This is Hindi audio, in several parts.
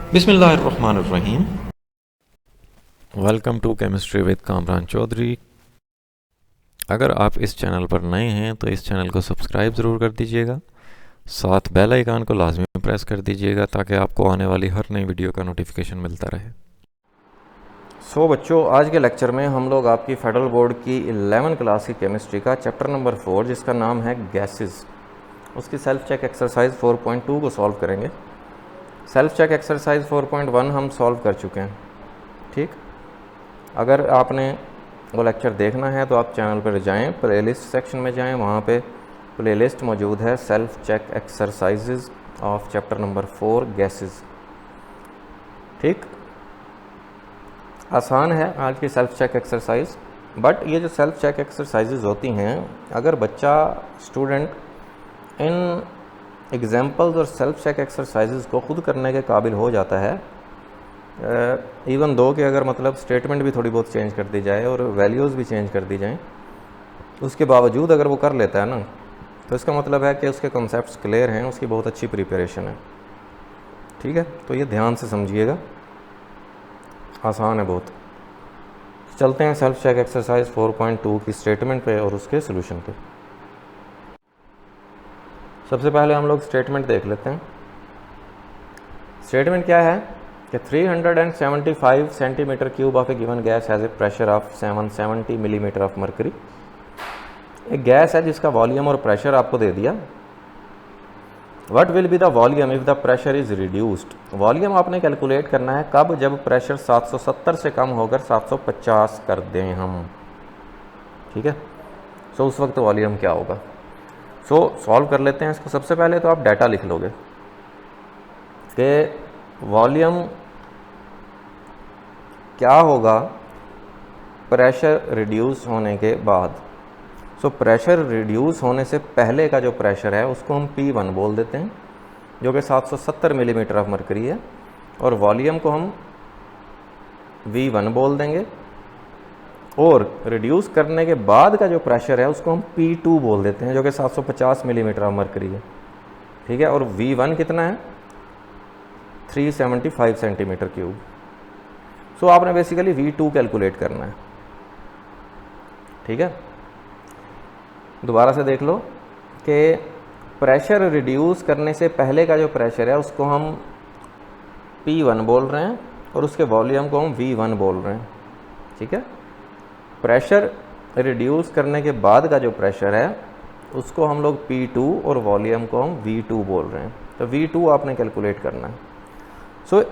बिस्मिल्लाहिर्रहमानिर्रहीम। Welcome to chemistry with Kamran Chaudhry. अगर आप इस चैनल पर नए हैं तो इस चैनल को सब्सक्राइब ज़रूर कर दीजिएगा, साथ बेल आइकन को लाजमी प्रेस कर दीजिएगा ताकि आपको आने वाली हर नई वीडियो का नोटिफिकेशन मिलता रहे। बच्चों, आज के लेक्चर में हम लोग आपकी फेडरल बोर्ड की 11 क्लास की केमिस्ट्री का चैप्टर नंबर 4 जिसका नाम है गैसेस, उसकी सेल्फ चेक एक्सरसाइज 4.2 को सॉल्व करेंगे। सेल्फ चेक एक्सरसाइज 4.1 हम सॉल्व कर चुके हैं। ठीक, अगर आपने वो लेक्चर देखना है तो आप चैनल पर जाएं, प्लेलिस्ट सेक्शन में जाएं, वहाँ पे प्लेलिस्ट मौजूद है self check exercises of chapter number 4 gases. ठीक, आसान है आज की सेल्फ चेक एक्सरसाइज, बट ये जो सेल्फ चेक एक्सरसाइजेज होती हैं, अगर बच्चा स्टूडेंट इन एग्जाम्पल्स और सेल्फ चेक एक्सरसाइजेज को ख़ुद करने के काबिल हो जाता है, इवन दो कि अगर मतलब स्टेटमेंट भी थोड़ी बहुत चेंज कर दी जाए और वैल्यूज़ भी चेंज कर दी जाएं, उसके बावजूद अगर वो कर लेता है ना, तो इसका मतलब है कि उसके कॉन्सेप्ट्स क्लियर हैं, उसकी बहुत अच्छी प्रिपरेशन है। ठीक है, तो ये ध्यान से समझिएगा, आसान है बहुत। चलते हैं सेल्फ चेक एक्सरसाइज 4.2 की स्टेटमेंट पे और उसके सोल्यूशन पे। सबसे पहले हम लोग स्टेटमेंट देख लेते हैं। स्टेटमेंट क्या है कि 375 centimetre cube of A given gas has a pressure of 770 millimetre of mercury. एक गैस है जिसका वॉल्यूम और प्रेशर आपको दे दिया। What will be the volume if the pressure is reduced. Volume आपने कैलकुलेट करना है कब, जब प्रेशर 770 से कम होकर 750 कर दें हम। ठीक है, सो उस वक्त वॉल्यूम क्या होगा। सॉल्व कर लेते हैं इसको। सबसे पहले तो आप डाटा लिख लोगे कि वॉल्यूम क्या होगा प्रेशर रिड्यूस होने के बाद। प्रेशर रिड्यूस होने से पहले का जो प्रेशर है उसको हम P1 बोल देते हैं, जो कि 770 मिलीमीटर ऑफ मरकरी है, और वॉल्यूम को हम V1 बोल देंगे, और रिड्यूस करने के बाद का जो प्रेशर है उसको हम P2 बोल देते हैं, जो कि 750 मिलीमीटर ऑफ मरकरी है। ठीक है, और V1 कितना है 375 सेंटीमीटर क्यूब। आपने बेसिकली V2 कैलकुलेट करना है। ठीक है, दोबारा से देख लो कि प्रेशर रिड्यूस करने से पहले का जो प्रेशर है उसको हम P1 बोल रहे हैं और उसके वॉल्यूम को हम V1 बोल रहे हैं। ठीक है, प्रेशर रिड्यूस करने के बाद का जो प्रेशर है उसको हम लोग P2 और वॉल्यूम को हम V2 बोल रहे हैं। तो V2 आपने कैलकुलेट करना है।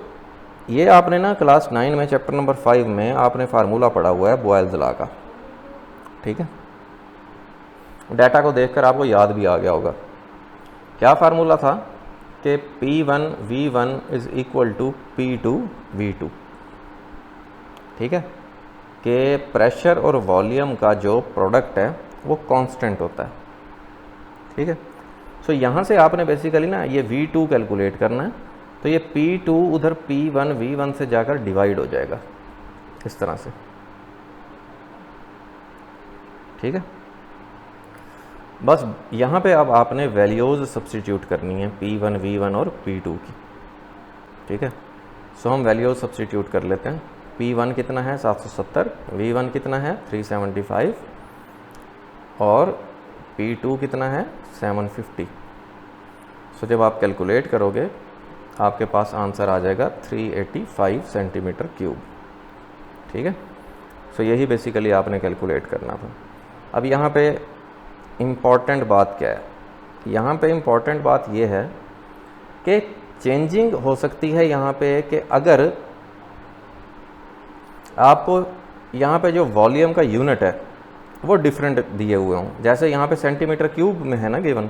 ये आपने ना क्लास 9 में चैप्टर नंबर 5 में आपने फार्मूला पढ़ा हुआ है बॉयल्स लॉ का। ठीक है, डाटा को देखकर आपको याद भी आ गया होगा। क्या फार्मूला था कि P1 V1 is equal to P2 V2। ठीक है, कि प्रेशर और वॉल्यूम का जो प्रोडक्ट है वो कांस्टेंट होता है। ठीक है, यहाँ से आपने बेसिकली ना ये V2 कैलकुलेट करना है। तो ये P2 उधर P1 V1 से जाकर डिवाइड हो जाएगा इस तरह से। ठीक है, बस यहाँ पे अब आपने वैल्यूज़ सब्स्टिट्यूट करनी है P1 V1 और P2 की। ठीक है, हम वैल्यूज़ सब्स्टिट्यूट कर लेते हैं। P1 कितना है 770, V1 कितना है 375 और P2 कितना है 750। जब आप कैलकुलेट करोगे आपके पास आंसर आ जाएगा 385 सेंटीमीटर क्यूब। ठीक है, यही बेसिकली आपने कैलकुलेट करना था। अब यहाँ पे इम्पॉर्टेंट बात क्या है, यहाँ पे इम्पॉर्टेंट बात ये है कि चेंजिंग हो सकती है यहाँ पे कि अगर आपको यहाँ पे जो वॉल्यूम का यूनिट है वो डिफरेंट दिए हुए हों। जैसे यहाँ पे सेंटीमीटर क्यूब में है ना गिवन,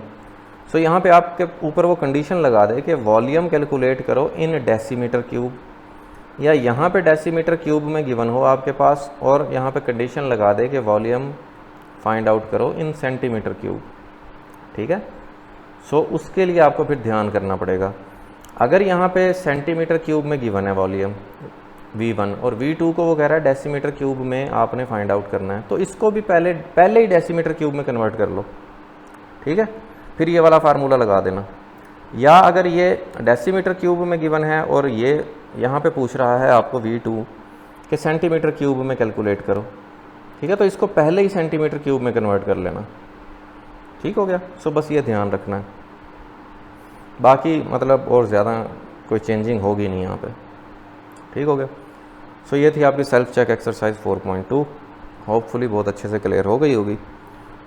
यहाँ पे आपके ऊपर वो कंडीशन लगा दे कि वॉल्यूम कैलकुलेट करो इन डेसीमीटर क्यूब, या यहाँ पे डेसीमीटर क्यूब में गिवन हो आपके पास और यहाँ पे कंडीशन लगा दे कि वॉल्यूम फाइंड आउट करो इन सेंटीमीटर क्यूब। ठीक है, उसके लिए आपको फिर ध्यान करना पड़ेगा। अगर यहाँ पे सेंटीमीटर क्यूब में गिवन है वॉल्यूम V1 और V2 को वो कह रहा है डेसीमीटर क्यूब में आपने फाइंड आउट करना है, तो इसको भी पहले ही डेसीमीटर क्यूब में कन्वर्ट कर लो। ठीक है, फिर ये वाला फार्मूला लगा देना या अगर ये डेसीमीटर क्यूब में गिवन है और ये यहाँ पे पूछ रहा है आपको V2 के सेंटीमीटर क्यूब में कैलकुलेट करो, ठीक है, तो इसको पहले ही सेंटीमीटर क्यूब में कन्वर्ट कर लेना। ठीक हो गया। सो बस ये ध्यान रखना है, बाकी मतलब और ज़्यादा कोई चेंजिंग होगी नहीं यहाँ पे। ठीक हो गया। सो ये थी आपकी सेल्फ चेक एक्सरसाइज 4.2। होपफुली बहुत अच्छे से क्लियर हो गई होगी।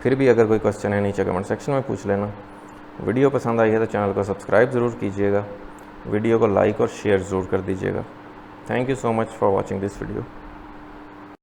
फिर भी अगर कोई क्वेश्चन है नीचे कमेंट सेक्शन में पूछ लेना। वीडियो पसंद आई है तो चैनल को सब्सक्राइब ज़रूर कीजिएगा, वीडियो को लाइक और शेयर ज़रूर कर दीजिएगा। Thank you so much for watching this video.